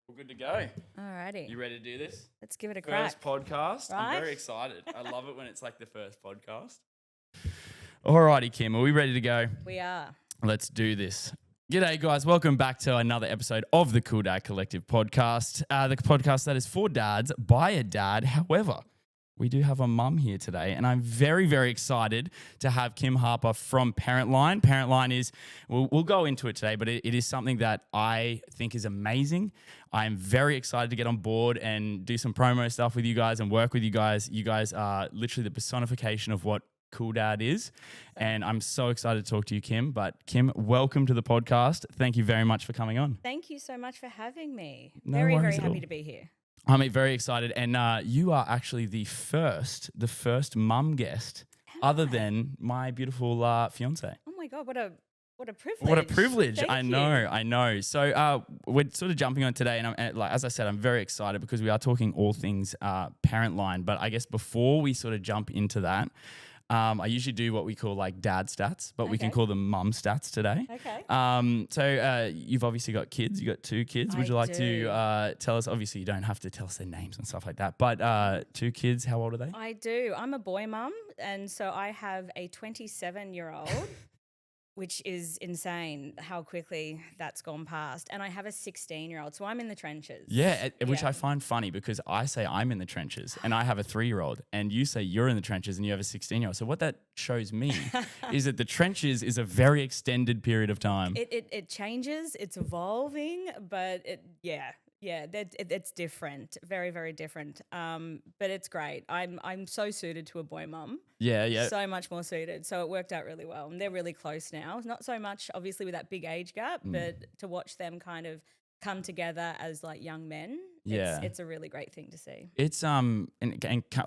We're good to go. Alrighty. You ready to do this? Let's give it a crack. First podcast. Right? I'm very excited. I love it when it's like the first podcast. Alrighty, Kim, are we ready to go? We are. Let's do this. G'day, guys. Welcome back to another episode of the CoolDadCollective podcast. The podcast that is for dads by a dad. However, we do have a mum here today, and I'm very, very excited to have Kim Harper from Parentline. Parentline is, we'll go into it today, but it is something that I think is amazing. I'm very excited to get on board and do some promo stuff with you guys and work with you guys. You guys are literally the personification of what Cool Dad is, and I'm so excited to talk to you, Kim. But Kim, welcome to the podcast. Thank you very much for coming on. Thank you so much for having me. No very, worries very at all. happy to be here. I'm very excited, and you are actually the first mum guest, other than my beautiful fiance. Oh my God, what a privilege! What a privilege! Thank I you. know. So we're sort of jumping on today, and like as I said, I'm very excited because we are talking all things Parentline. But I guess before we sort of jump into that, I usually do what we call like dad stats, but we can Okay. call them mum stats today. Okay. So you've obviously got kids. You got 2 kids. Would I you like do. to tell us? Obviously, you don't have to tell us their names and stuff like that. But 2 kids. How old are they? I do. I'm a boy mum, and so I have a 27-year-old, which is insane how quickly that's gone past. And I have a 16-year-old, so I'm in the trenches. Yeah, which Yeah. I find funny because I say I'm in the trenches and I have a 3-year-old, and you say you're in the trenches and you have a 16-year-old. So what that shows me is that the trenches is a very extended period of time. It changes. It's evolving, but it's different. Very, very different. But it's great. I'm so suited to a boy mum. Yeah. So much more suited. So it worked out really well. And they're really close now. Not so much obviously with that big age gap, but to watch them kind of come together as like young men, Yeah. it's a really great thing to see. It's and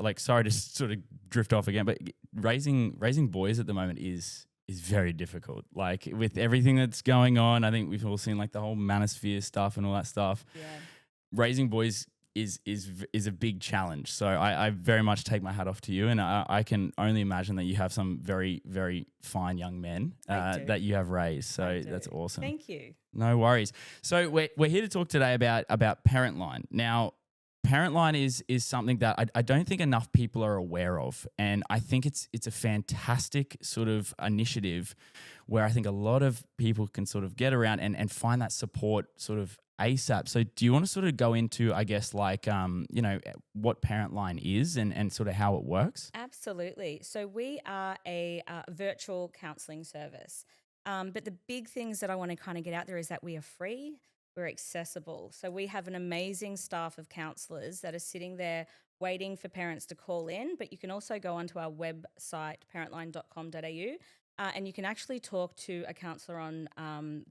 like, sorry to sort of drift off again, but raising boys at the moment is very difficult. Like with everything that's going on, I think we've all seen like the whole manosphere stuff and all that stuff. Yeah. Raising boys is a big challenge. So I very much take my hat off to you, and I can only imagine that you have some very, very fine young men I do. that you have raised. I So do. that's awesome. Thank you. No worries. So we're here to talk today about Parentline. Now, Parentline is something that I don't think enough people are aware of, and I think it's a fantastic sort of initiative where I think a lot of people can sort of get around and find that support sort of ASAP. So do you want to sort of go into, I guess, like what Parentline is and sort of how it works? Absolutely. So we are a virtual counselling service. But the big things that I want to kind of get out there is that we are free, we're accessible. So we have an amazing staff of counsellors that are sitting there waiting for parents to call in, but you can also go onto our website, parentline.com.au, and you can actually talk to a counsellor on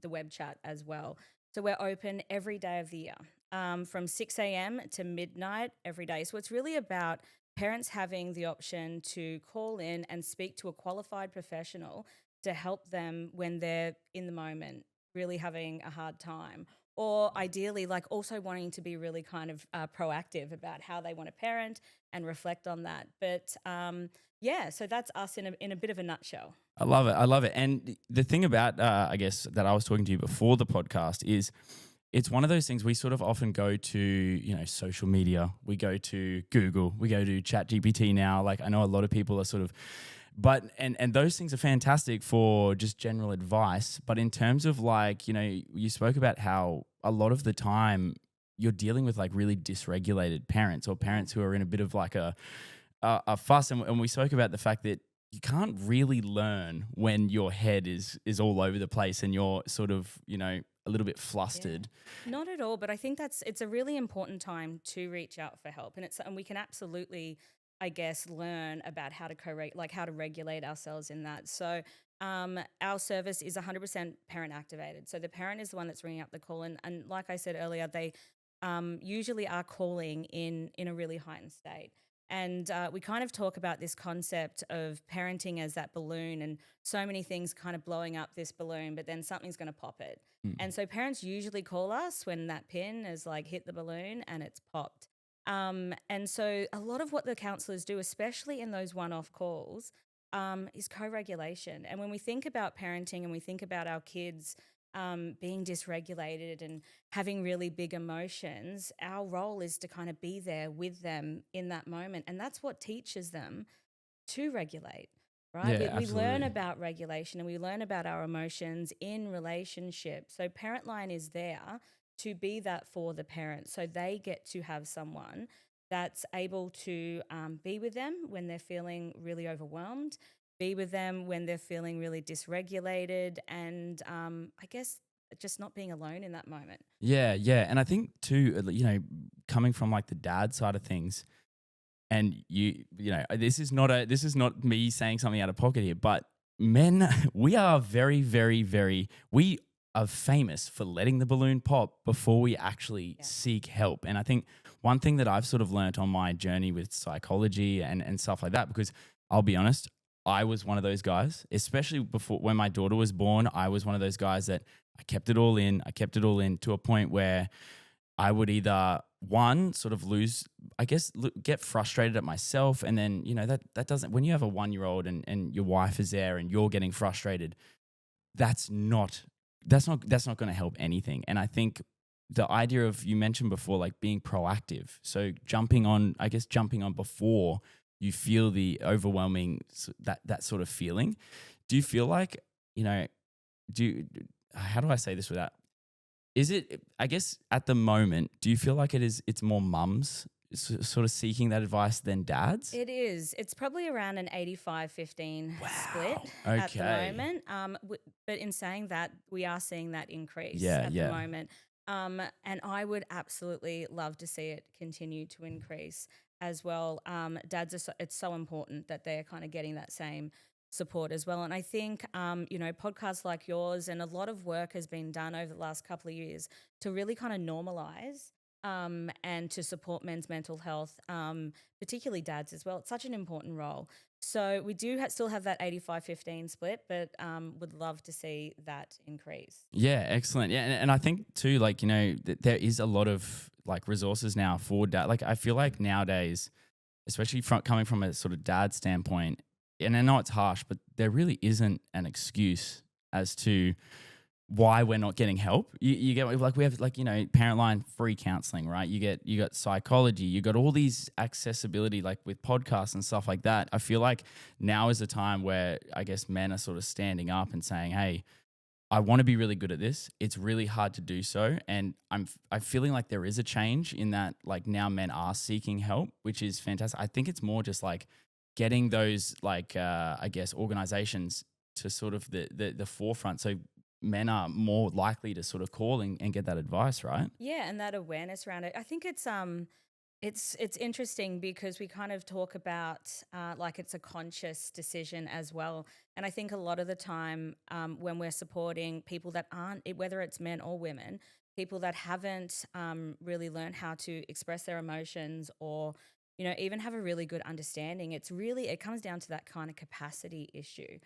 the WebChat as well. So we're open every day of the year, from 6 a.m. to midnight every day. So it's really about parents having the option to call in and speak to a qualified professional to help them when they're in the moment, really having a hard time, or ideally like also wanting to be really kind of proactive about how they want to parent and reflect on that. But so that's us in a bit of a nutshell. I love it. And the thing about, I guess, that I was talking to you before the podcast is it's one of those things we sort of often go to, social media. We go to Google. We go to ChatGPT now. Like I know a lot of people are sort of, and those things are fantastic for just general advice. But in terms of like, you spoke about how a lot of the time you're dealing with like really dysregulated parents or parents who are in a bit of like a fuss. And we spoke about the fact that you can't really learn when your head is all over the place and you're sort of, a little bit flustered. Yeah. Not at all, but I think it's a really important time to reach out for help, and we can absolutely, I guess, learn about how to how to regulate ourselves in that. So our service is 100% parent activated. So the parent is the one that's ringing up the call, and like I said earlier, they usually are calling in a really heightened state. And we kind of talk about this concept of parenting as that balloon, and so many things kind of blowing up this balloon, but then something's going to pop it. And so parents usually call us when that pin has like hit the balloon and it's popped. And so a lot of what the counsellors do, especially in those one-off calls, is co-regulation. And when we think about parenting and we think about our kids being dysregulated and having really big emotions, our role is to kind of be there with them in that moment. And that's what teaches them to regulate, right? Yeah, We learn absolutely. about regulation and we learn about our emotions in relationships. So Parentline is there to be that for the parents. So they get to have someone that's able to be with them when they're feeling really overwhelmed, be with them when they're feeling really dysregulated, and I guess just not being alone in that moment. Yeah, yeah. And I think too, coming from like the dad side of things, and this is not me saying something out of pocket here, but men, we are very, very, very, we are famous for letting the balloon pop before we actually Yeah. seek help. And I think one thing that I've sort of learned on my journey with psychology and stuff like that, because I'll be honest, I was one of those guys, especially before when my daughter was born. I was one of those guys that I kept it all in. I kept it all in to a point where I would either one sort of lose, I guess, get frustrated at myself, and then that doesn't. When you have a 1-year-old and your wife is there and you're getting frustrated, that's not going to help anything. And I think the idea of, you mentioned before, like being proactive, so jumping on before you feel the overwhelming that sort of feeling. Do you feel like how do I say this without? Is it, I guess, at the moment, do you feel like it's more mums sort of seeking that advice than dads? It is. It's probably around an 85-15 split Wow. at the Okay. moment. But in saying that, we are seeing that increase Yeah, at the yeah. moment. And I would absolutely love to see it continue to increase as well. Dads it's so important that they're kind of getting that same support as well. And I think, podcasts like yours and a lot of work has been done over the last couple of years to really kind of normalize and to support men's mental health, particularly dads as well. It's such an important role. So we do still have that 85-15 split, but would love to see that increase. Yeah, excellent. Yeah, and I think too, like, there is a lot of like resources now for dad. Like, I feel like nowadays, especially coming from a sort of dad standpoint, and I know it's harsh, but there really isn't an excuse as to why we're not getting help. You get, like, we have, like, Parentline free counselling, right? You got psychology, you got all these accessibility, like with podcasts and stuff like that. I feel like now is the time where I guess men are sort of standing up and saying, hey, I want to be really good at this. It's really hard to do so. And I'm feeling like there is a change in that, like, now men are seeking help, which is fantastic. I think it's more just like getting those, like, I guess, organizations to sort of the forefront. So men are more likely to sort of call and get that advice, right? Yeah, and that awareness around it. I think it's interesting because we kind of talk about like it's a conscious decision as well. And I think a lot of the time when we're supporting people that aren't, whether it's men or women, people that haven't really learned how to express their emotions or even have a really good understanding, it comes down to that kind of capacity issue.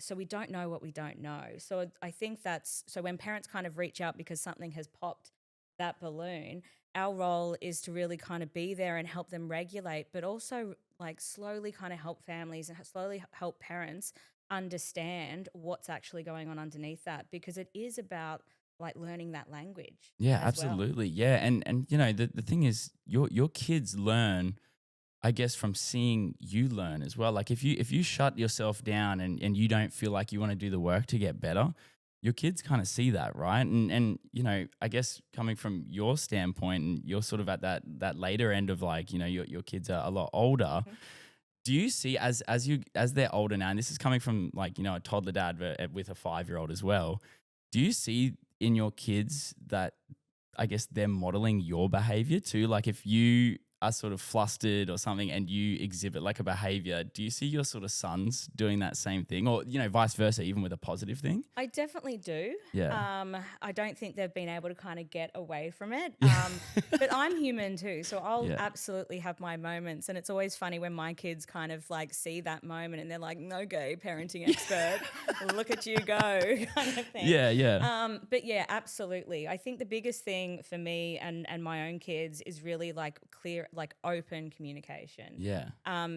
So we don't know what we don't know. So I think so when parents kind of reach out because something has popped that balloon, our role is to really kind of be there and help them regulate, but also like slowly kind of help families and slowly help parents understand what's actually going on underneath that, because it is about like learning that language Yeah, as well. absolutely. Yeah, and the thing is, your kids learn, I guess, from seeing you learn as well. Like, if you shut yourself down and you don't feel like you want to do the work to get better, your kids kind of see that, right? And I guess coming from your standpoint, and you're sort of at that later end of, like, your kids are a lot older. Mhm. Do you see, as they're older now, and this is coming from, like, a toddler dad with a 5-year-old as well, do you see in your kids that, I guess, they're modeling your behavior too? Like, if you are sort of flustered or something and you exhibit like a behavior, do you see your sort of sons doing that same thing, or vice versa, even with a positive thing? I definitely do. Yeah. I don't think they've been able to kind of get away from it. But I'm human too, so I'll Yeah. absolutely have my moments. And it's always funny when my kids kind of like see that moment and they're like, "No go, parenting expert, look at you go," kind of thing. Yeah, yeah. But yeah, absolutely. I think the biggest thing for me and my own kids is really like clear, like open communication. Yeah.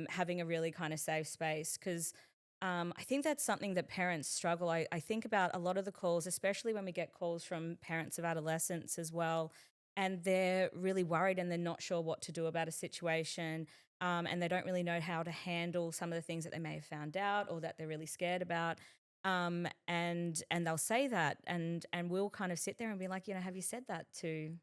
Having a really kind of safe space, because I think that's something that parents struggle. I think about a lot of the calls, especially when we get calls from parents of adolescents as well, and they're really worried and they're not sure what to do about a situation. And they don't really know how to handle some of the things that they may have found out or that they're really scared about. And they'll say that, and we'll kind of sit there and be like, have you said that to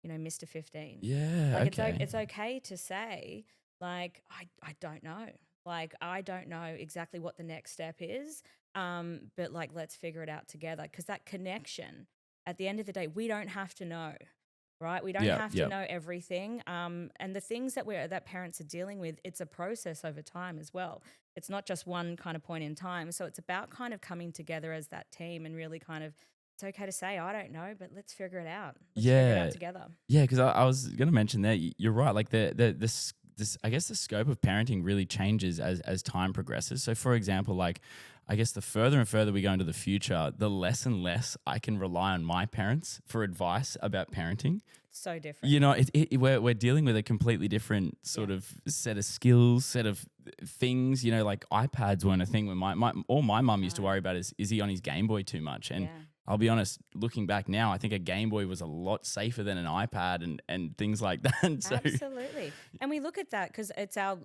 Mr. 15? Yeah, Like okay. it's okay to say, like, I don't know. Like, I don't know exactly what the next step is. But like, let's figure it out together. Because that connection, at the end of the day, we don't have to know, right? We don't Yeah, have to yeah. know everything. And the things that parents are dealing with, it's a process over time as well. It's not just one kind of point in time. So it's about kind of coming together as that team and really kind of, it's okay to say, I don't know, but let's figure it out. Let's figure it out Yeah. together. Yeah, because I was going to mention that you're right. Like this, I guess the scope of parenting really changes as time progresses. So, for example, like I guess the further and further we go into the future, the less and less I can rely on my parents for advice about parenting. So different. We're dealing with a completely different sort Yeah. of set of skills, set of things. Like iPads weren't a thing when all my mum used to No. worry about is he on his Game Boy too much? And Yeah. I'll be honest, looking back now, I think a Game Boy was a lot safer than an iPad and things like that. So Absolutely. And we look at that because it's it's our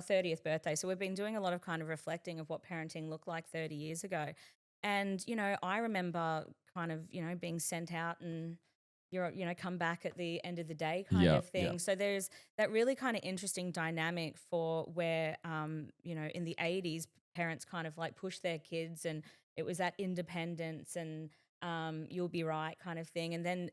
30th birthday. So we've been doing a lot of kind of reflecting of what parenting looked like 30 years ago. And, I remember kind of, being sent out and come back at the end of the day kind yeah, of yeah, thing. So there's that really kind of interesting dynamic for where, in the 80s, parents kind of like pushed their kids and it was that independence and you'll be right kind of thing. And then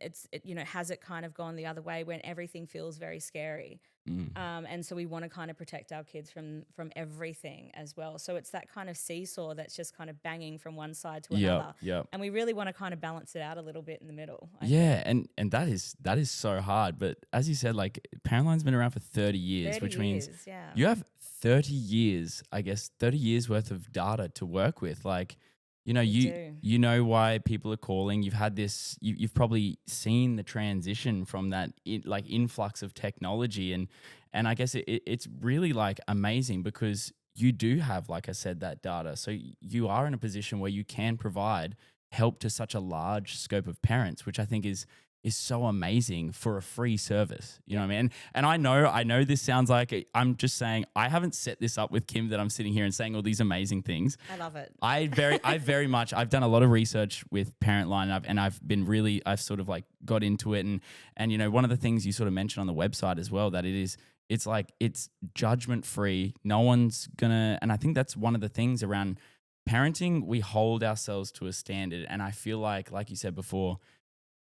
has it kind of gone the other way when everything feels very scary? mm, And so we want to kind of protect our kids from everything as well. So it's that kind of seesaw that's just kind of banging from one side to yeah, another. yeah. And we really want to kind of balance it out a little bit in the middle, I Yeah, think. and that is so hard. But as you said, like Parentline's been around for 30 years, 30 which means years, yeah. you have 30 years, I guess, 30 years worth of data to work with. Like, We do. you know why people are calling. You've had this. You've probably seen the transition from that like influx of technology, and I guess it's really like amazing because you do have, like I said, that data. So you are in a position where you can provide help to such a large scope of parents, which I think is so amazing for a free service. You know what I mean? And I know this sounds like I'm just saying I haven't set this up with Kim that I'm sitting here and saying all these amazing things. I love it. I've done a lot of research with Parentline and I've sort of like got into it and one of the things you sort of mentioned on the website as well that it's like it's judgment free. No one's gonna, and I think that's one of the things around parenting. We hold ourselves to a standard, and I feel like you said before,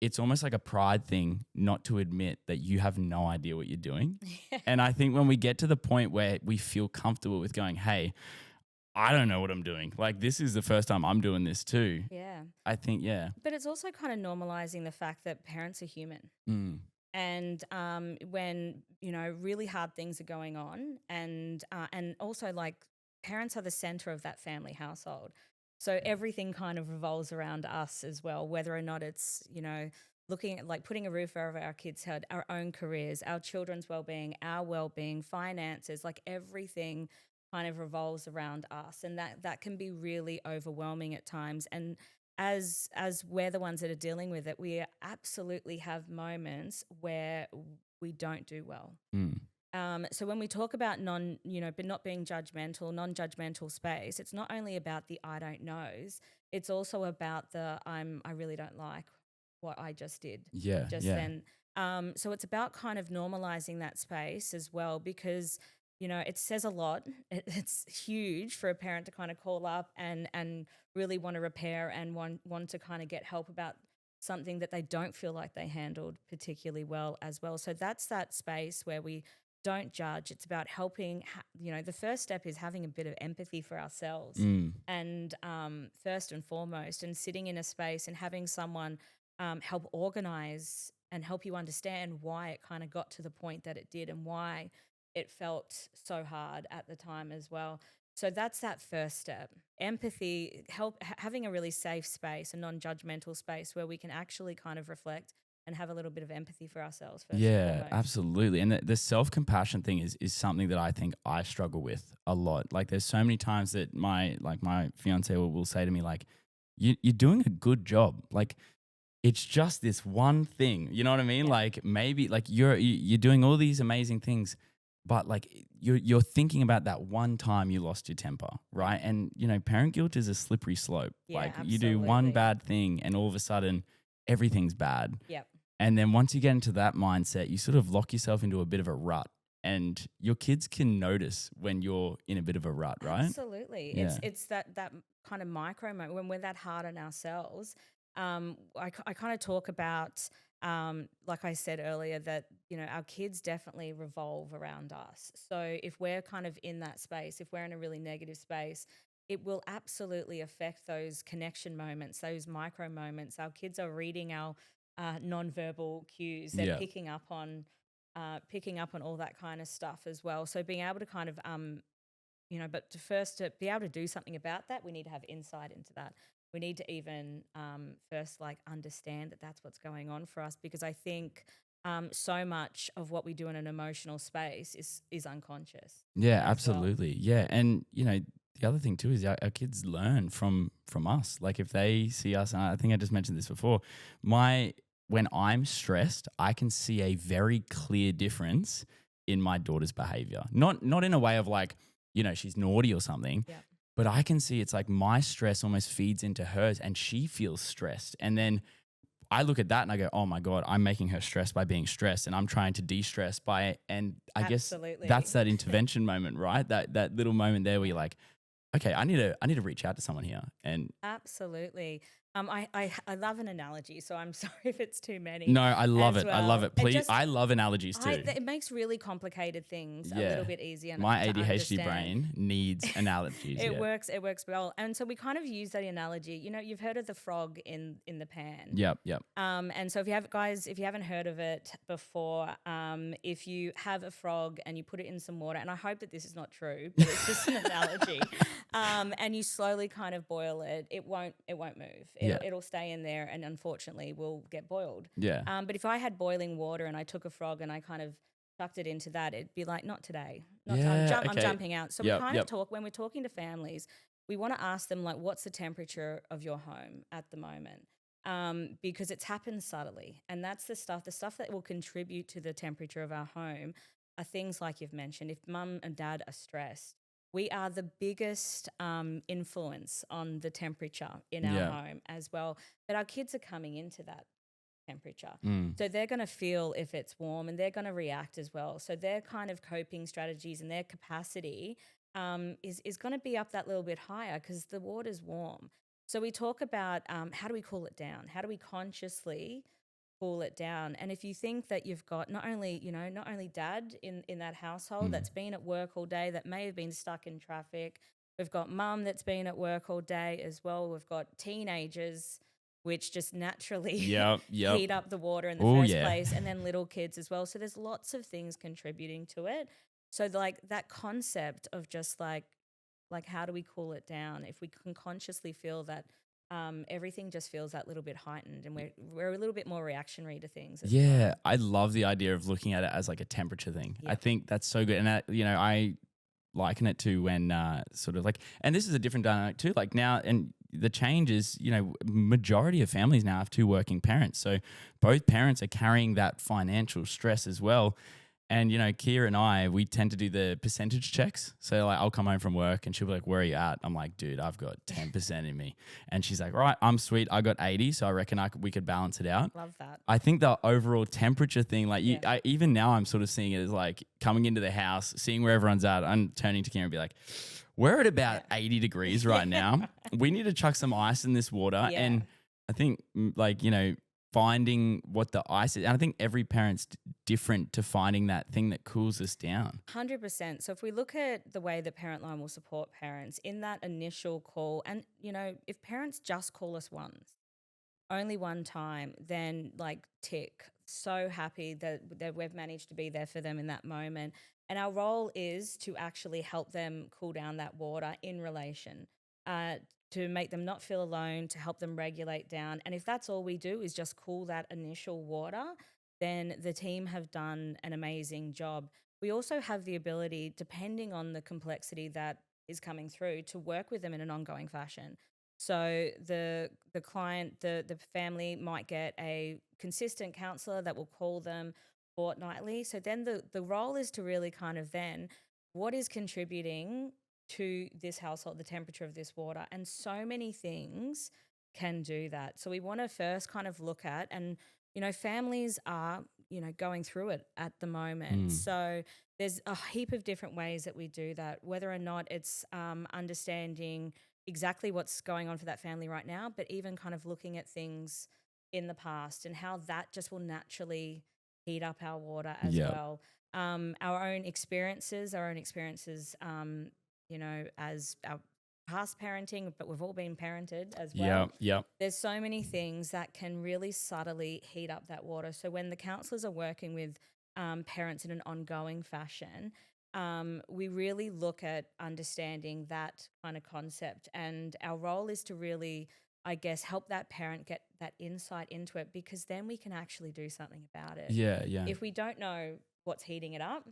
it's almost like a pride thing not to admit that you have no idea what you're doing. And I think when we get to the point where we feel comfortable with going, hey, I don't know what I'm doing. Like, this is the first time I'm doing this too. Yeah. I think, yeah. But it's also kind of normalizing the fact that parents are human. Mm. And when really hard things are going on, and also like parents are the center of that family household, so everything kind of revolves around us as well. Whether or not it's looking at like putting a roof over our kids' head, our own careers, our children's well-being, finances, like everything kind of revolves around us, and that can be really overwhelming at times. And as we're the ones that are dealing with it, we absolutely have moments where we don't do well. Mm. So when we talk about but not being judgmental, non-judgmental space, it's not only about the I don't knows, it's also about the I really don't like what I just did Yeah. just Yeah. then. So it's about kind of normalizing that space as well, because it says a lot. It's huge for a parent to kind of call up and really want to repair and want to kind of get help about something that they don't feel like they handled particularly well as well. So that's that space where we don't judge. It's about helping. The first step is having a bit of empathy for ourselves, Mm. and first and foremost, and sitting in a space and having someone help organize and help you understand why it kind of got to the point that it did and why it felt so hard at the time as well. So that's that first step. Empathy, having a really safe space, a non-judgmental space where we can actually kind of reflect and have a little bit of empathy for ourselves first and Yeah, foremost. absolutely. And the self-compassion thing is something that I think I struggle with a lot. Like there's so many times that my fiance will say to me like, you're doing a good job. Like it's just this one thing. You know what I mean? Yeah. Like maybe like you're doing all these amazing things, but like you're thinking about that one time you lost your temper, right? And you know, parent guilt is a slippery slope. Yeah, Like you do one absolutely. bad thing and all of a sudden everything's bad. Yep. And then once you get into that mindset, you sort of lock yourself into a bit of a rut. And your kids can notice when you're in a bit of a rut, right? Absolutely. Yeah. It's that kind of micro moment when we're that hard on ourselves. I kind of talk about, like I said earlier, that, you know, our kids definitely revolve around us. So if we're kind of in that space, if we're in a really negative space, it will absolutely affect those connection moments, those micro moments. Our kids are reading our nonverbal cues. They're Yeah. picking up on all that kind of stuff as well. So being able to kind of you know, but to be able to do something about that, we need to have insight into that. We need to even first like understand that that's what's going on for us, because I think so much of what we do in an emotional space is unconscious. Yeah, as well. absolutely. Yeah. And, you know, the other thing too is our kids learn from us. Like if they see us, and I think I just mentioned this before, when I'm stressed, I can see a very clear difference in my daughter's behavior. Not in a way of like, you know, she's naughty or something, Yeah. but I can see it's like my stress almost feeds into hers and she feels stressed. And then I look at that and I go, oh my God, I'm making her stressed by being stressed and I'm trying to de-stress by it. And I guess Absolutely. that's that intervention moment, right? That little moment there where you're like, okay, I need to reach out to someone here. And Absolutely. I love an analogy, so I'm sorry if it's too many. no, I love as it. I love well. it. And Please. just I love analogies too. it makes really complicated things a Yeah. little bit easier My to ADHD understand. brain needs analogies. It Yeah. works well. And so we kind of use that analogy. You know, you've heard of the frog in the pan. Yep. Yep. And so if you haven't heard of it before, if you have a frog and you put it in some water, and I hope that this is not true, but it's just an analogy, and you slowly kind of boil it, it won't move. It'll stay in there, and unfortunately will get boiled. Yeah. But if I had boiling water and I took a frog and I kind of chucked it into that, it'd be like, not today. I'm Okay. jumping out. So Yep, we kind yep. of talk when we're talking to families. We want to ask them like, what's the temperature of your home at the moment? Because it's happened subtly, and that's the stuff that will contribute to the temperature of our home are things like you've mentioned. If mum and dad are stressed, we are the biggest influence on the temperature in our Yeah. home as well. But our kids are coming into that temperature. Mm. So they're going to feel if it's warm and they're going to react as well. So their kind of coping strategies and their capacity is going to be up that little bit higher because the water's warm. So we talk about how do we cool it down? How do we consciously cool it down? And if you think that you've got not only dad in that household that's been at work all day, that may have been stuck in traffic. We've got mum that's been at work all day as well. We've got teenagers, which just naturally Yep. heat up the water in the Oh, first yeah. place, and then little kids as well. So there's lots of things contributing to it. So like that concept of just like how do we cool it down? If we can consciously feel that everything just feels that little bit heightened, and we're a little bit more reactionary to things as Yeah, well. I love the idea of looking at it as like a temperature thing. I Yep. think that's so good. And that, you know, I liken it to when sort of like, and this is a different dynamic too. Like now, and the change is, you know, majority of families now have two working parents. So both parents are carrying that financial stress as well. And, you know, Kia and I, we tend to do the percentage checks. So, like, I'll come home from work and she'll be like, where are you at? I'm like, dude, I've got 10% in me. And she's like, all right, I'm sweet. I got 80. So I reckon we could balance it out. Love that. I think the overall temperature thing, like, Yeah. even now I'm sort of seeing it as like coming into the house, seeing where everyone's at. I'm turning to Kia and be like, we're at about 80 degrees right now. We need to chuck some ice in this water. Yeah. And I think, like, you know, finding what the ice is. And I think every parent's different to finding that thing that cools us down. 100%. So if we look at the way that Parentline will support parents in that initial call, and, you know, if parents just call us once, only one time, then like tick, so happy that we've managed to be there for them in that moment. And our role is to actually help them cool down that water in relation to make them not feel alone, to help them regulate down. And if that's all we do is just cool that initial water, then the team have done an amazing job. We also have the ability, depending on the complexity that is coming through, to work with them in an ongoing fashion. So the client, the family might get a consistent counselor that will call them fortnightly. So then the role is to really kind of then, what is contributing to this household, the temperature of this water? And so many things can do that. So we want to first kind of look at, and families are going through it at the moment. So there's a heap of different ways that we do that, whether or not it's understanding exactly what's going on for that family right now, but even kind of looking at things in the past and how that just will naturally heat up our water as Yep. well. Our own experiences, as our past parenting, but we've all been parented as well. Yep. There's so many things that can really subtly heat up that water. So when the counsellors are working with parents in an ongoing fashion, we really look at understanding that kind of concept. And our role is to really, I guess, help that parent get that insight into it, because then we can actually do something about it. Yeah. If we don't know what's heating it up,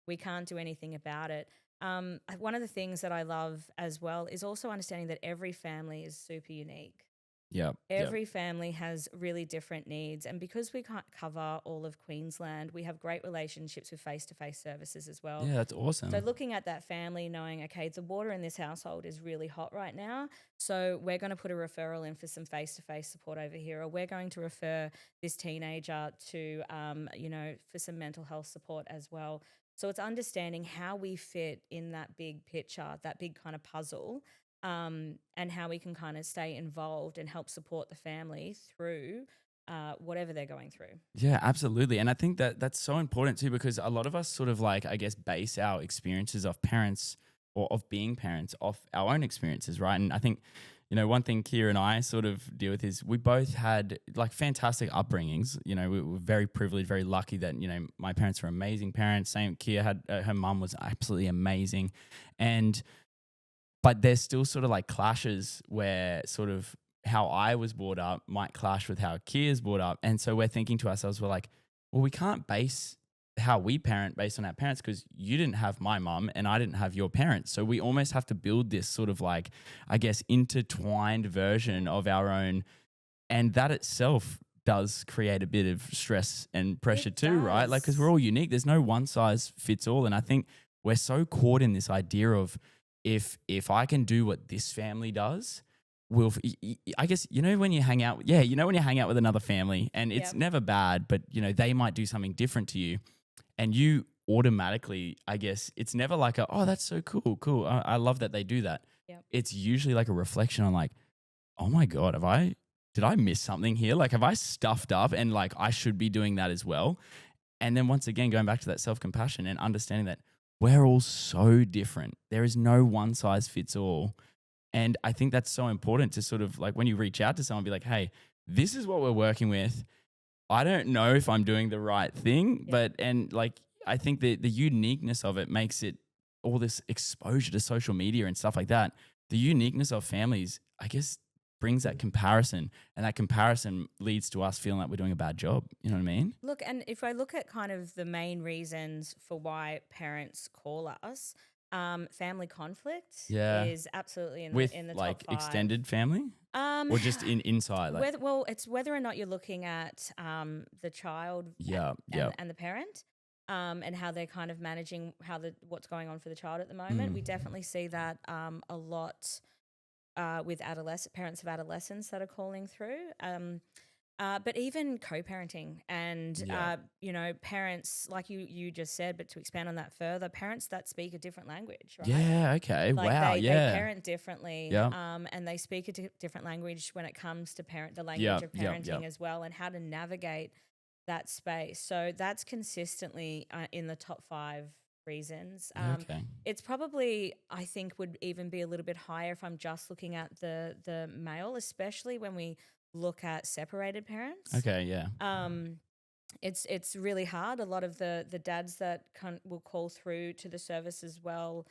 we can't do anything about it. One of the things that I love as well is also understanding that every family is super unique. Yep. Every family has really different needs. And because we can't cover all of Queensland, we have great relationships with face-to-face services as well. Yeah, that's awesome. So looking at that family, knowing, okay, the water in this household is really hot right now, so we're going to put a referral in for some face-to-face support over here, or we're going to refer this teenager to, for some mental health support as well. So it's understanding how we fit in that big picture, that big kind of puzzle, and how we can kind of stay involved and help support the family through whatever they're going through. Yeah, absolutely. And I think that that's so important too, because a lot of us sort of like, I guess, base our experiences of parents or of being parents off our own experiences, right? And I think, one thing Kia and I sort of deal with is we both had like fantastic upbringings. We were very privileged, very lucky that, my parents were amazing parents. Same, Kia had, her mum was absolutely amazing. But there's still sort of like clashes where sort of how I was brought up might clash with how Kia's brought up. And so we're thinking to ourselves, we're like, well, we can't base how we parent based on our parents, because you didn't have my mum and I didn't have your parents. So we almost have to build this sort of like, I guess, intertwined version of our own. And that itself does create a bit of stress and pressure too, right? Like, because we're all unique. There's no one size fits all. And I think we're so caught in this idea of, if I can do what this family does, I guess, when you hang out, when you hang out with another family, and it's never bad, but they might do something different to you, and you automatically, I guess, it's never like oh, that's so cool. I love that they do that. Yep. It's usually like a reflection on like, oh my God, did I miss something here? Like, have I stuffed up, and like I should be doing that as well? And then once again, going back to that self-compassion and understanding that we're all so different. There is no one size fits all. And I think that's so important to sort of like, when you reach out to someone, be like, hey, this is what we're working with. I don't know if I'm doing the right thing, and like, I think the uniqueness of it makes it, all this exposure to social media and stuff like that. The uniqueness of families, I guess, brings that comparison, and that comparison leads to us feeling like we're doing a bad job. You know what I mean? Look, and if I look at kind of the main reasons for why parents call us, family conflict is absolutely in the like top 5. Extended family, or just inside. Like, it's whether or not you're looking at the child and the parent, and how they're kind of managing what's going on for the child at the moment. We definitely see that a lot. With parents of adolescents that are calling through, but even co-parenting and parents, like you just said, but to expand on that further, parents that speak a different language, right? Yeah. Okay. Like wow. they parent differently, Yeah. and they speak a different language when it comes to the language of parenting as well, and how to navigate that space. So that's consistently in the top 5 reasons. Okay. It's probably, I think, would even be a little bit higher if I'm just looking at the male, especially when we look at separated parents. Okay. Yeah. It's really hard. A lot of the dads that will call through to the service as well,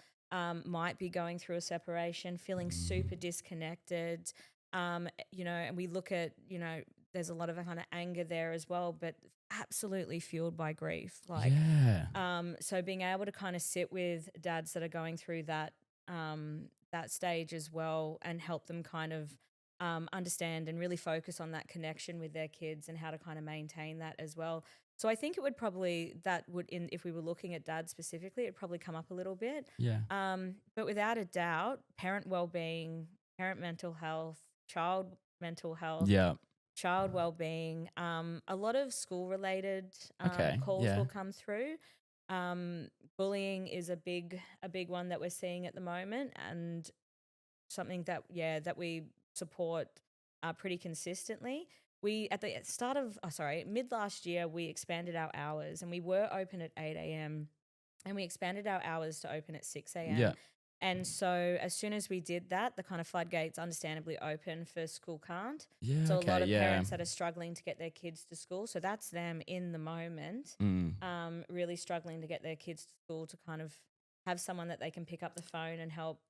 might be going through a separation, feeling super disconnected. And we look at, there's a lot of kind of anger there as well, but absolutely fueled by grief. Yeah. So being able to kind of sit with dads that are going through that stage as well and help them kind of understand and really focus on that connection with their kids and how to kind of maintain that as well. So I think it would probably if we were looking at dads specifically, it'd probably come up a little bit. Yeah. But without a doubt, parent well-being, parent mental health, child mental health, Yeah. child well-being, a lot of school-related Okay. calls Yeah. will come through. Bullying is a big one that we're seeing at the moment, and something that we support pretty consistently. We at the start of mid last year, we expanded our hours, and we were open at 8 a.m. and we expanded our hours to open at 6 a.m. Yeah. And so as soon as we did that, the kind of floodgates understandably open for school can't. Yeah. So a lot Okay. of Yeah. parents that are struggling to get their kids to school, so that's them in the moment, Mm. really struggling to get their kids to school, to kind of have someone that they can pick up the phone and help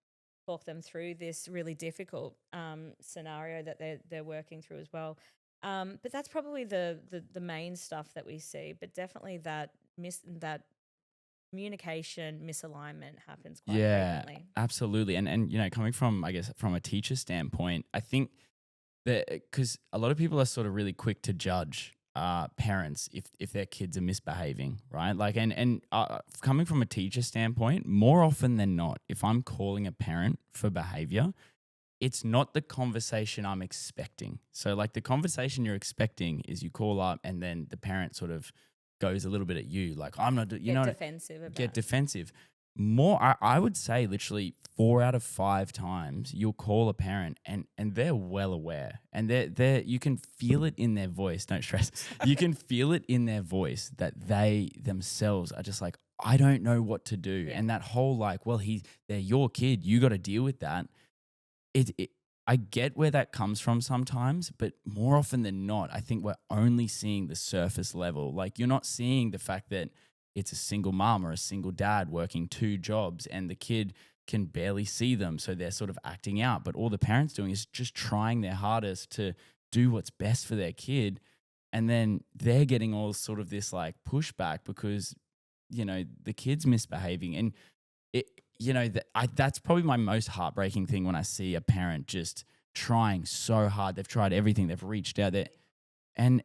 talk them through this really difficult scenario that they're working through as well. But that's probably the main stuff that we see. But definitely that communication misalignment happens quite Yeah, frequently. absolutely. And coming from, I guess, from a teacher standpoint, I think that because a lot of people are sort of really quick to judge parents if their kids are misbehaving, right? Like, and coming from a teacher standpoint, more often than not, if I'm calling a parent for behavior, it's not the conversation I'm expecting. So, like, the conversation you're expecting is you call up and then the parent sort of goes a little bit at you, like, I'm not, Get defensive about get it. defensive. More, I would say literally 4 out of 5 times you'll call a parent and they're well aware, and they're you can feel it in their voice. Don't stress. You can feel it in their voice that they themselves are just like, I don't know what to do. Yeah. And that whole like, well, they're your kid, you got to deal with that. it I get where that comes from sometimes, but more often than not, I think we're only seeing the surface level. Like, you're not seeing the fact that it's a single mom or a single dad working 2 jobs and the kid can barely see them. So they're sort of acting out. But all the parents doing is just trying their hardest to do what's best for their kid. And then they're getting all sort of this like pushback because, the kid's misbehaving. And that's probably my most heartbreaking thing when I see a parent just trying so hard. They've tried everything. They've reached out there. And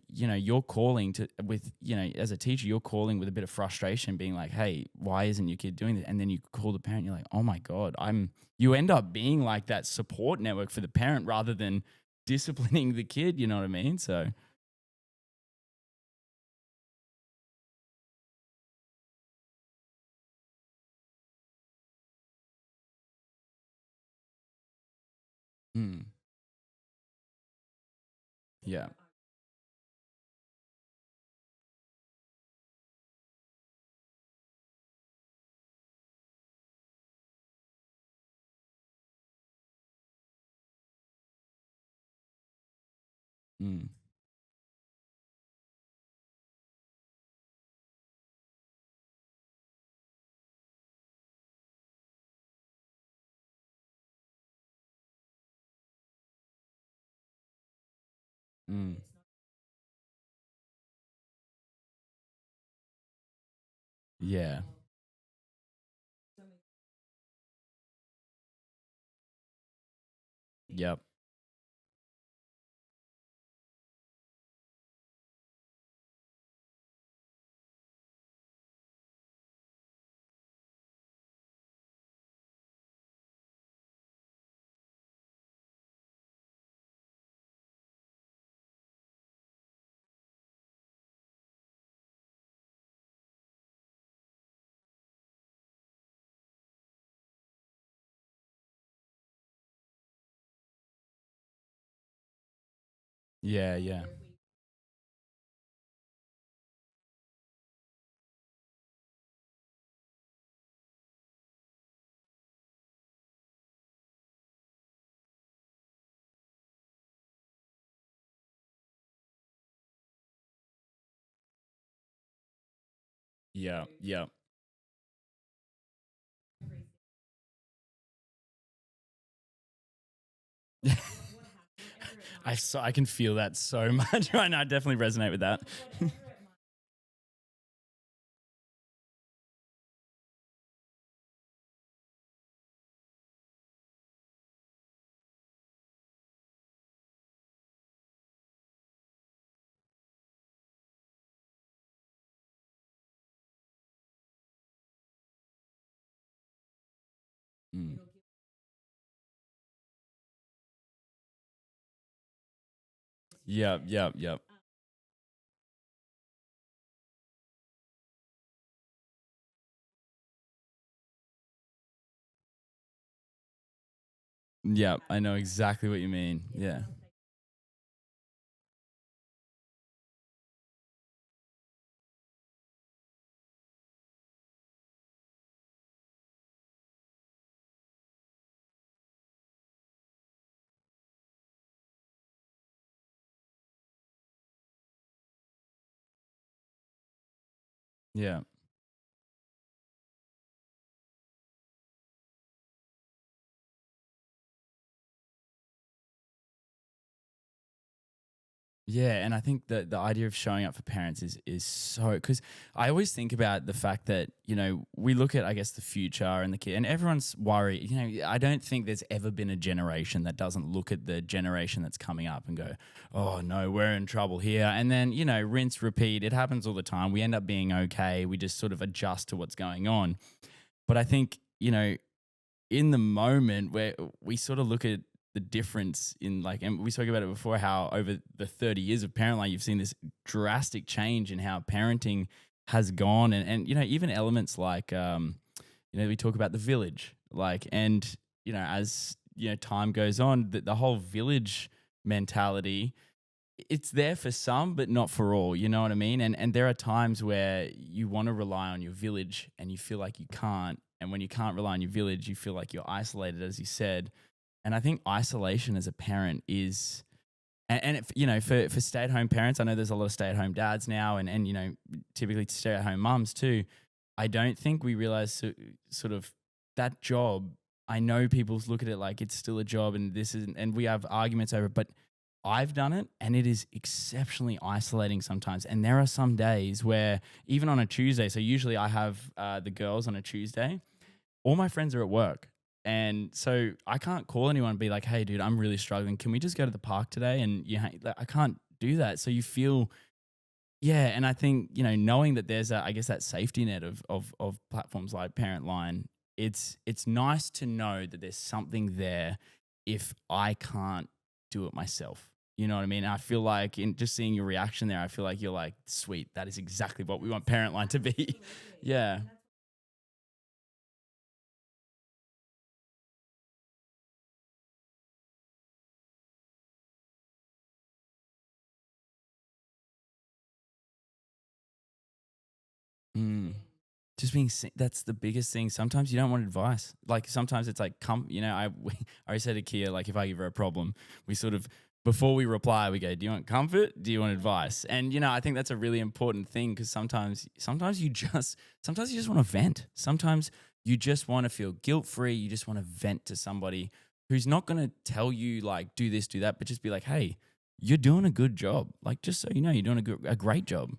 you're calling as a teacher, you're calling with a bit of frustration, being like, hey, why isn't your kid doing this? And then you call the parent, you're like, oh my God, you end up being like that support network for the parent rather than disciplining the kid, you know what I mean? So mm, yeah. Mm, mm, yeah. Yep. Yeah. Yeah. Yeah. Yeah. I can feel that so much right now. I definitely resonate with that. Mm. Yep, yep, yep. Yep, I know exactly what you mean. Yeah. Yeah. Yeah, and I think that the idea of showing up for parents is so, because I always think about the fact that, we look at, I guess, the future and the kid, and everyone's worried. I don't think there's ever been a generation that doesn't look at the generation that's coming up and go, oh no, we're in trouble here. And then, rinse, repeat. It happens all the time. We end up being okay. We just sort of adjust to what's going on. But I think, in the moment where we sort of look at the difference in, like, and we spoke about it before, how over the 30 years of Parentline, you've seen this drastic change in how parenting has gone. And even elements like, we talk about the village, like, and, as, time goes on, the whole village mentality, it's there for some, but not for all. You know what I mean? And there are times where you want to rely on your village and you feel like you can't. And when you can't rely on your village, you feel like you're isolated, as you said. And I think isolation as a parent is, and for stay at home parents, I know there's a lot of stay at home dads now, and typically stay at home mums too. I don't think we realize sort of that job. I know people look at it like it's still a job, and this isn't, and we have arguments over it, but I've done it and it is exceptionally isolating sometimes. And there are some days where, even on a Tuesday, so usually I have the girls on a Tuesday, all my friends are at work. And so I can't call anyone and be like, hey, dude, I'm really struggling. Can we just go to the park today? And I can't do that. So you feel, yeah. And I think, knowing that there's I guess, that safety net of platforms like Parentline, it's nice to know that there's something there if I can't do it myself. You know what I mean? I feel like, in just seeing your reaction there, I feel like you're like, sweet, that is exactly what we want Parentline to be. Yeah. Mm. Just being that's the biggest thing. Sometimes you don't want advice. Like, sometimes it's like, I always say to Kia, like, if I give her a problem, we sort of, before we reply, we go, do you want comfort? Do you want advice? And I think that's a really important thing, because sometimes you just want to vent. Sometimes you just want to feel guilt free. You just want to vent to somebody who's not going to tell you, like, do this, do that, but just be like, hey, you're doing a good job. Like, just so you know, you're doing a great job.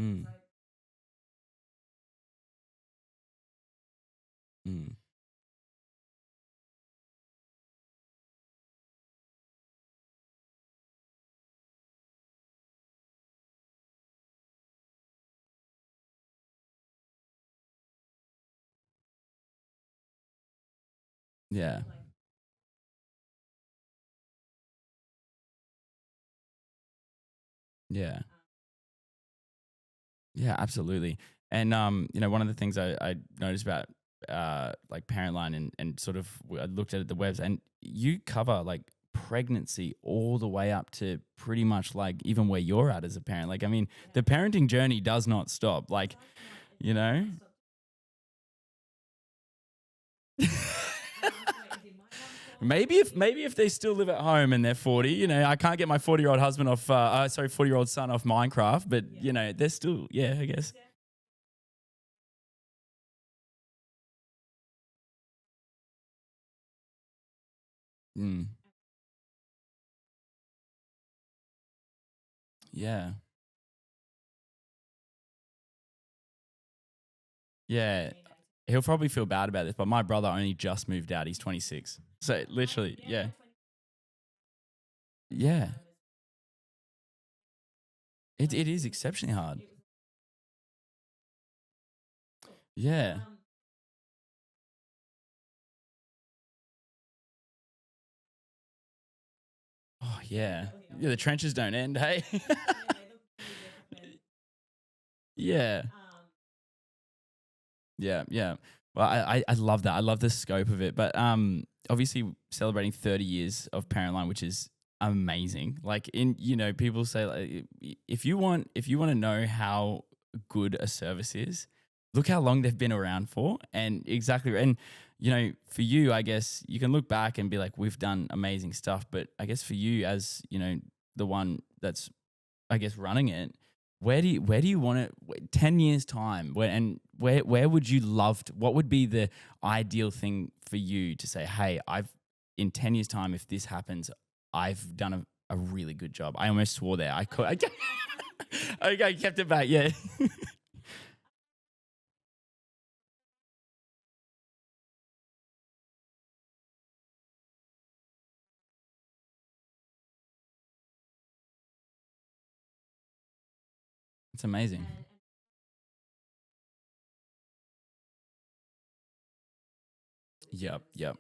Mm, mm, yeah. Yeah. Yeah, absolutely. And one of the things I noticed about like Parentline, and sort of, I looked at the webs, and you cover like pregnancy all the way up to pretty much like even where you're at as a parent. Like, I mean, the parenting journey does not stop. Like, you know. Maybe if they still live at home and they're 40, I can't get my 40-year-old husband off, 40-year-old son off Minecraft, but they're still, yeah, I guess. Mm. Yeah. Yeah. He'll probably feel bad about this, but my brother only just moved out. He's 26. So literally, yeah. Yeah. It is exceptionally hard. Yeah. Oh, yeah. Yeah, the trenches don't end, hey? Yeah. Yeah, yeah. Well, I love that. I love the scope of it. But obviously celebrating 30 years of Parentline, which is amazing. Like in people say like if you want to know how good a service is, look how long they've been around for. And exactly, and for you, I guess you can look back and be like, we've done amazing stuff. But I guess for you as, the one that's I guess running it, where do you want it 10 years time? Where would you love to, what would be the ideal thing for you to say, hey, I've in 10 years time, if this happens, I've done a really good job. I almost swore there. I kept it back. Yeah. It's amazing. Yep. Yep.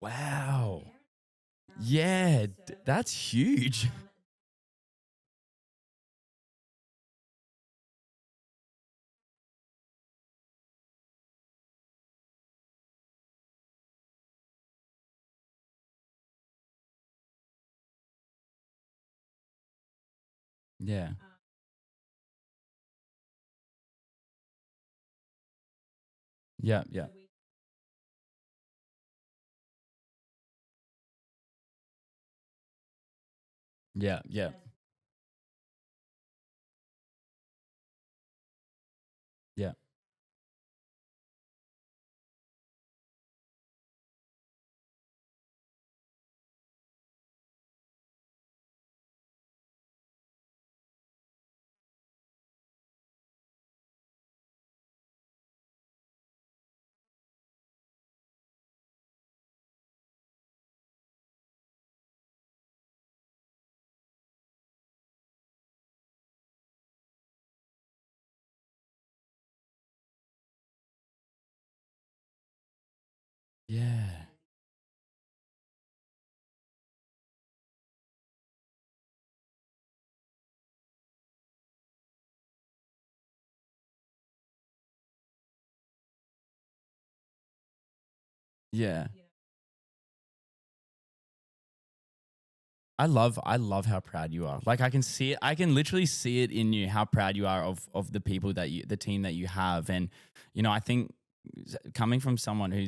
Wow. Yeah. That's huge. Yeah. Yeah. Yeah. Yeah. Yeah. Yeah. Yeah. Yeah. I love how proud you are. Like I can see it, I can literally see it in you how proud you are of the people the team that you have. And I think coming from someone who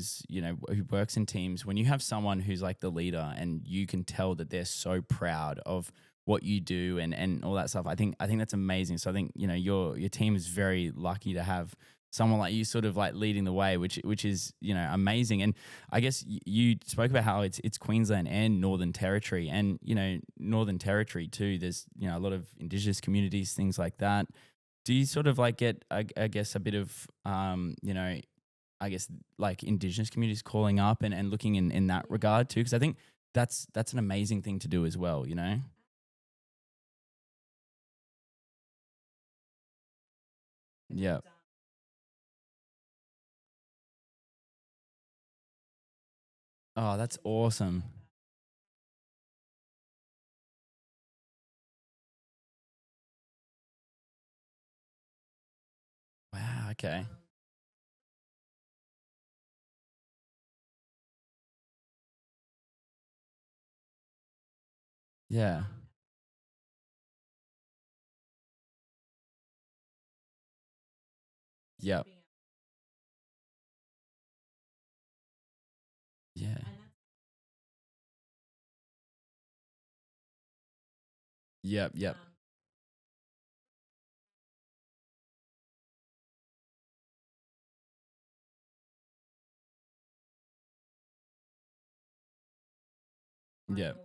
works in teams, when you have someone who's like the leader and you can tell that they're so proud of what you do and all that stuff, I think that's amazing. So I think your team is very lucky to have someone like you sort of like leading the way, which is amazing. And I guess you spoke about how it's Queensland and Northern Territory, and Northern Territory too. There's a lot of Indigenous communities, things like that. Do you sort of like get I guess a bit of I guess like Indigenous communities calling up and looking in that regard too? Because I think that's an amazing thing to do as well. Yeah. Oh, that's awesome. Wow. Okay. Yeah. Yep. Yeah. Yep. Yep. Yep.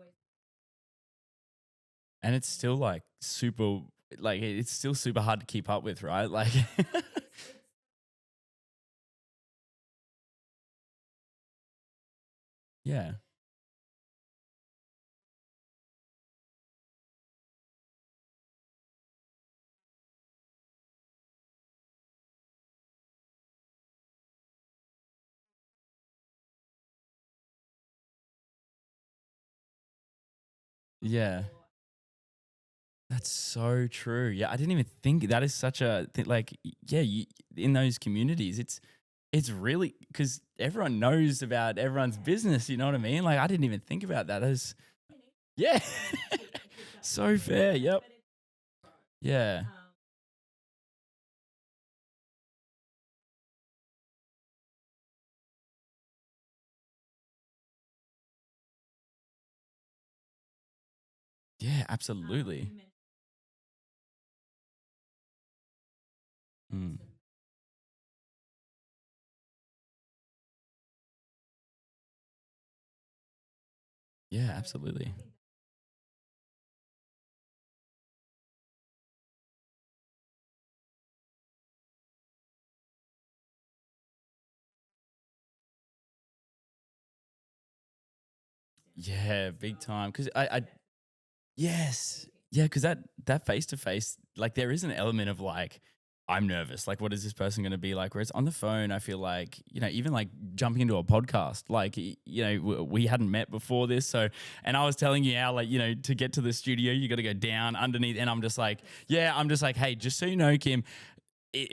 And it's still like super, like it's still super hard to keep up with, right? Like, yeah. Yeah. That's so true. Yeah, I didn't even think that is such a like. Yeah, in those communities, it's really because everyone knows about everyone's business. You know what I mean? Like, I didn't even think about that as yeah, so fair. Yep. Yeah. Yeah. Absolutely. Mm. Yeah. Absolutely. Yeah. Big time. Because I yes. Yeah, because that face to face, like there is an element of like, I'm nervous. Like, what is this person going to be like? Whereas on the phone, I feel like, even like jumping into a podcast, like, we hadn't met before this. So, and I was telling you how, like, to get to the studio, you got to go down underneath. And I'm just like, yeah, I'm just like, hey, just so you know, Kim,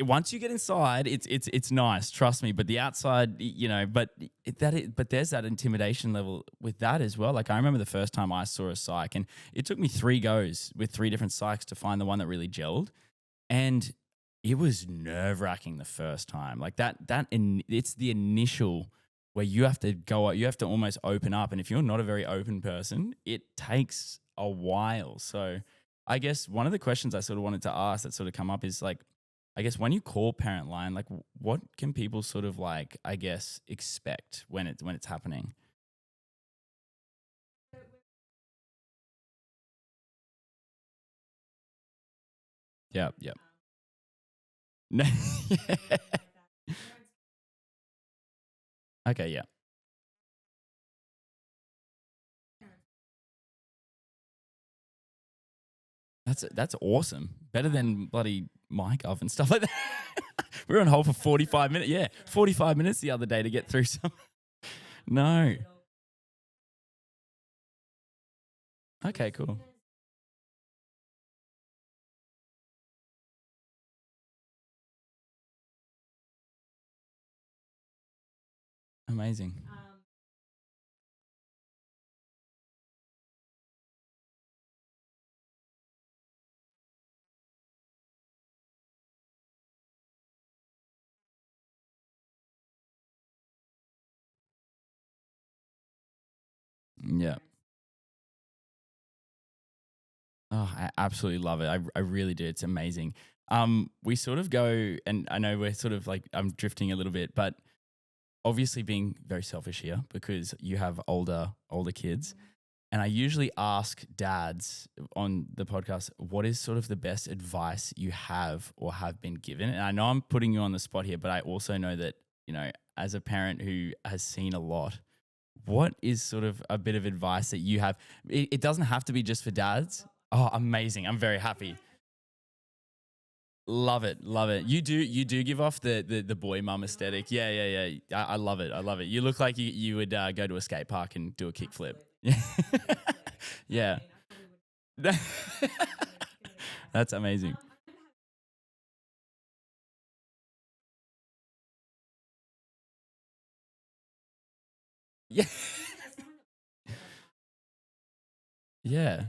once you get inside, it's nice, trust me. But the outside, but there's that intimidation level with that as well. Like I remember the first time I saw a psych, and it took me 3 goes with 3 different psychs to find the one that really gelled, and it was nerve wracking the first time. Like it's the initial where you have to go, you have to almost open up, and if you're not a very open person, it takes a while. So I guess one of the questions I sort of wanted to ask that sort of come up is like, I guess when you call parent line, like what can people sort of like, I guess, expect when it's happening? Yep, yep. No. Okay, yeah. That's awesome. Better than bloody mic off and stuff like that. We were on hold for 45 minutes. Yeah, 45 minutes the other day to get through some. No. Okay, cool. Amazing. Yeah. Oh, I absolutely love it. I really do. It's amazing. We sort of go, and I know we're sort of like, I'm drifting a little bit, but obviously being very selfish here because you have older kids. And I usually ask dads on the podcast, what is sort of the best advice you have or have been given? And I know I'm putting you on the spot here, but I also know that, as a parent who has seen a lot, what is sort of a bit of advice that you have? It doesn't have to be just for dads. Oh, amazing. I'm very happy. Love it, love it. You do give off the boy mum aesthetic. Yeah, yeah, yeah. I love it. I love it. You look like you would go to a skate park and do a kickflip. Yeah. Yeah. That's amazing. Yeah. Yeah.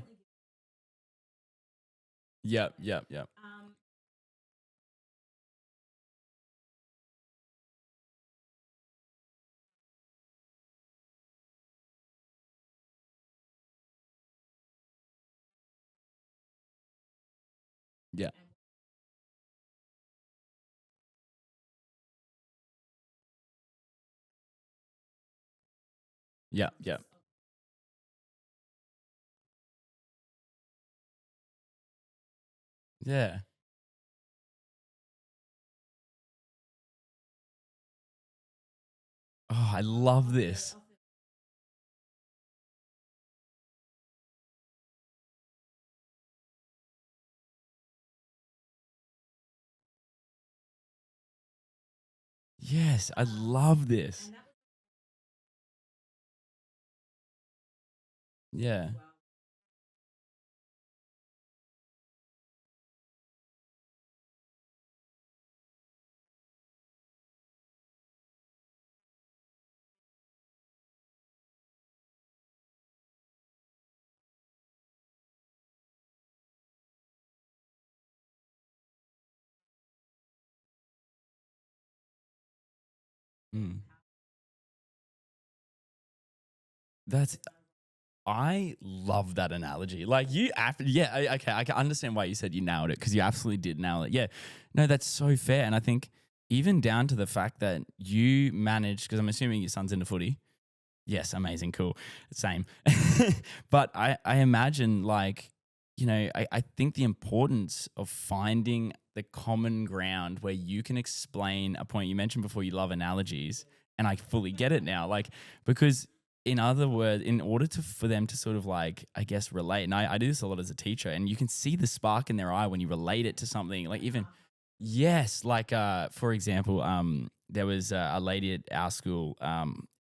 Yep, yep, yep. Yeah. Yeah. Yeah. Yeah. Oh, I love this. Yes, I love this. Yeah. Mm. That's I love that analogy. Like yeah, okay, I can understand why you said you nailed it because you absolutely did nail it. Yeah, no, that's so fair, and I think even down to the fact that you managed, because I'm assuming your son's into footy. Yes, amazing, cool, same. But I imagine like I think the importance of finding the common ground where you can explain a point you mentioned before. You love analogies, and I fully get it now. Like because in other words, in order for them to sort of like, I guess, relate, and I do this a lot as a teacher, and you can see the spark in their eye when you relate it to something, like even, yes, like for example, there was a lady at our school,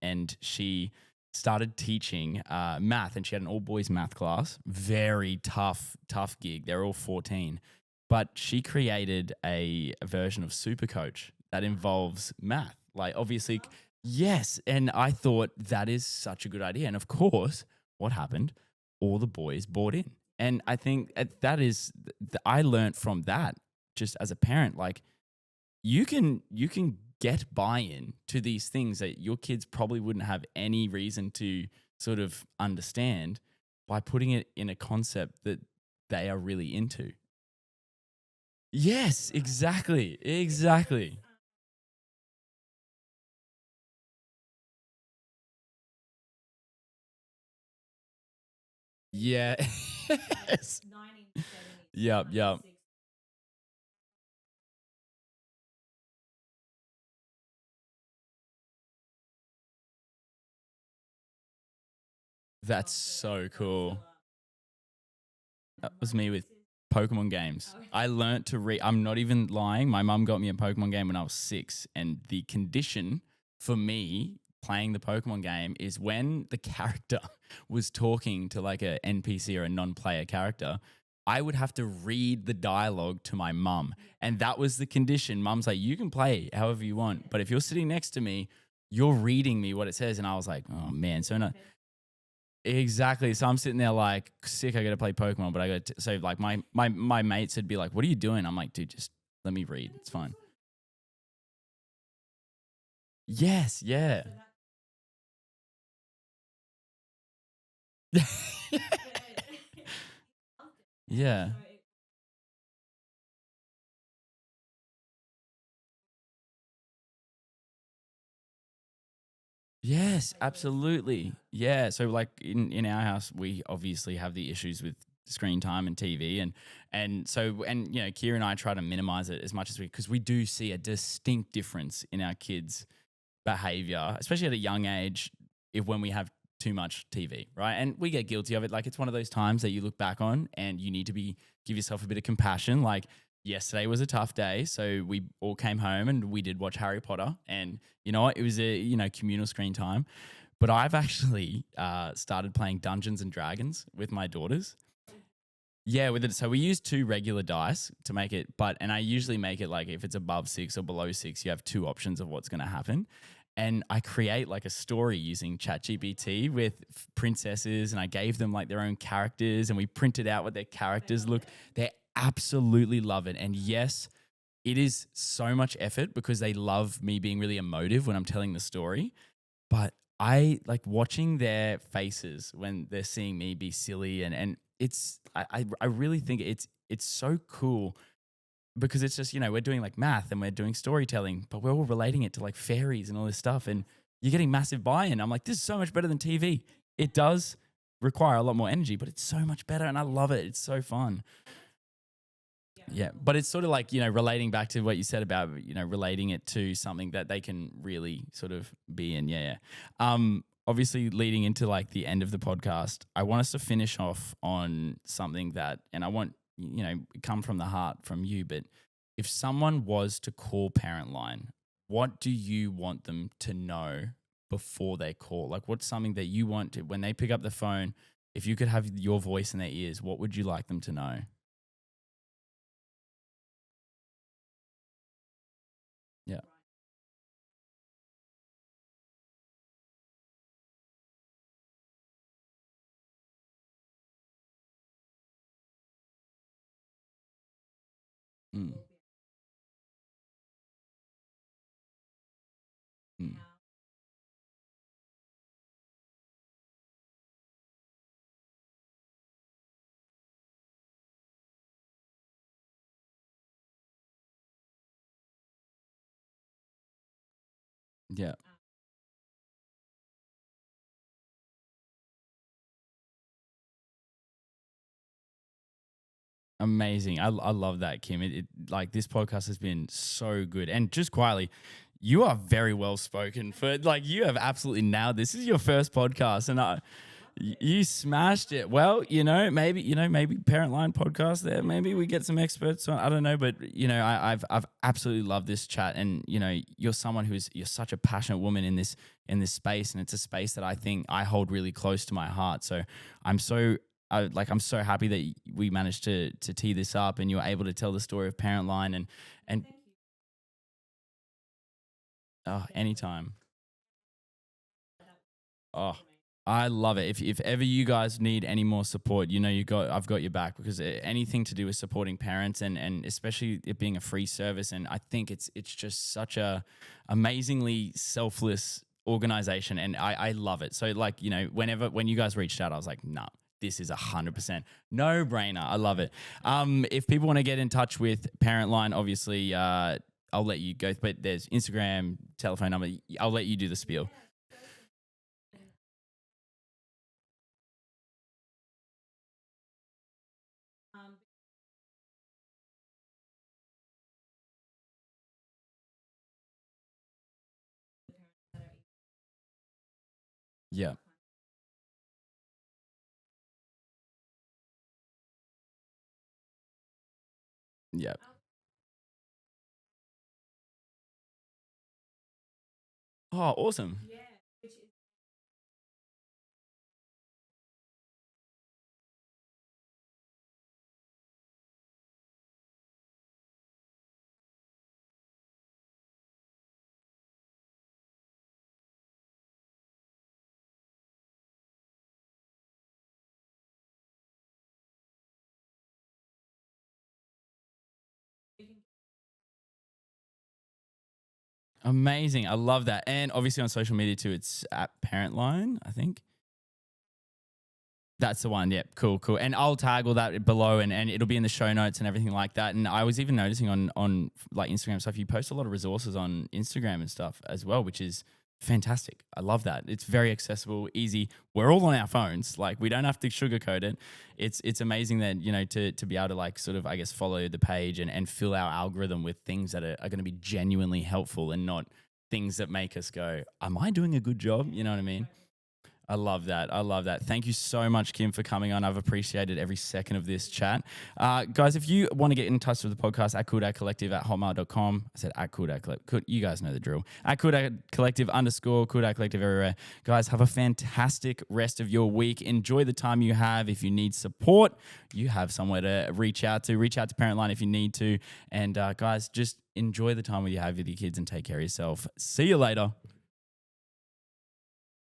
and she started teaching math, and she had an all boys math class. Very tough gig. They're all 14, but she created a version of Super Coach that involves math. Like obviously, yes, and I thought that is such a good idea. And of course, what happened? All the boys bought in. And I think that is, I learned from that just as a parent, like you can get buy-in to these things that your kids probably wouldn't have any reason to sort of understand by putting it in a concept that they are really into. Yes, exactly. Exactly. Yeah. Yes. Yep, yep. That's so cool. That was me with Pokemon games. I learnt to read. I'm not even lying. My mum got me a Pokemon game when I was 6. And the condition for me playing the Pokemon game is when the character was talking to like a NPC or a non player character, I would have to read the dialogue to my mum. And that was the condition. Mum's like, you can play however you want. But if you're sitting next to me, you're reading me what it says. And I was like, oh man. So no, exactly. So I'm sitting there like sick. I got to play Pokemon, but I got to, so like my mates would be like, "What are you doing?" I'm like, "Dude, just let me read. It's fine." Yes. Yeah. Yeah. Yes. Absolutely. Yeah. So like in our house, we obviously have the issues with screen time and TV, and so and Kira and I try to minimize it as much as we, because we do see a distinct difference in our kids' behavior, especially at a young age, if when we have too much TV, right? And we get guilty of it. Like it's one of those times that you look back on and you need to give yourself a bit of compassion. Like yesterday was a tough day, so we all came home and we did watch Harry Potter, and you know what? It was a communal screen time. But I've actually started playing Dungeons and Dragons with my daughters. Yeah, with it. So we use two regular dice to make it, and I usually make it like if it's above 6 or below 6, you have two options of what's going to happen. And I create like a story using ChatGPT with princesses, and I gave them like their own characters, and we printed out what their characters look. They absolutely love it. And yes, it is so much effort because they love me being really emotive when I'm telling the story. But I like watching their faces when they're seeing me be silly, and it's I really think it's so cool because it's just, we're doing like math and we're doing storytelling, but we're all relating it to like fairies and all this stuff. And you're getting massive buy-in. I'm like, this is so much better than TV. It does require a lot more energy, but it's so much better. And I love it. It's so fun. Yeah. But it's sort of like, relating back to what you said about, relating it to something that they can really sort of be in. Yeah. Obviously leading into like the end of the podcast, I want us to finish off on something that, and I want, come from the heart from you, but if someone was to call Parentline, what do you want them to know before they call? Like what's something that you want to, when they pick up the phone, if you could have your voice in their ears, what would you like them to know? Yeah. Mm, mm, yeah. Amazing. I love that, Kim. It like this podcast has been so good. And just quietly, you are very well spoken for like you have absolutely nailed this. This is your first podcast and you smashed it. Well, maybe Parentline podcast there. Maybe we get some experts on. I don't know, but I've absolutely loved this chat. And you're someone you're such a passionate woman in this space, and it's a space that I think I hold really close to my heart. So I'm so I'm so happy that we managed to tee this up, and you were able to tell the story of Parentline and anytime. Oh, I love it. If ever you guys need any more support, I've got your back, because anything to do with supporting parents and especially it being a free service, and I think it's just such a amazingly selfless organization, and I love it. So like, when you guys reached out, I was like, nah, this is 100% no brainer. I love it. If people want to get in touch with Parentline, obviously, I'll let you go, but there's Instagram, telephone number. I'll let you do the spiel. Yeah. Yeah. Oh, awesome. Amazing. I love that. And obviously on social media too, it's at Parentline, I think. That's the one. Yep. Cool. Cool. And I'll tag all that below, and it'll be in the show notes and everything like that. And I was even noticing on like Instagram stuff, you post a lot of resources on Instagram and stuff as well, which is fantastic. I love that. It's very accessible, easy. We're all on our phones. Like we don't have to sugarcoat it. It's amazing that, to be able to like sort of, I guess, follow the page and fill our algorithm with things that are going to be genuinely helpful and not things that make us go, am I doing a good job? You know what I mean? I love that. I love that. Thank you so much, Kim, for coming on. I've appreciated every second of this chat. Guys, if you want to get in touch with the podcast, at CoolDadCollective at hotmail.com. I said at CoolDadCollective. You guys know the drill. At CoolDadCollective _ CoolDadCollective everywhere. Guys, have a fantastic rest of your week. Enjoy the time you have. If you need support, you have somewhere to reach out to. Reach out to Parentline if you need to. And guys, just enjoy the time you have with your kids and take care of yourself. See you later.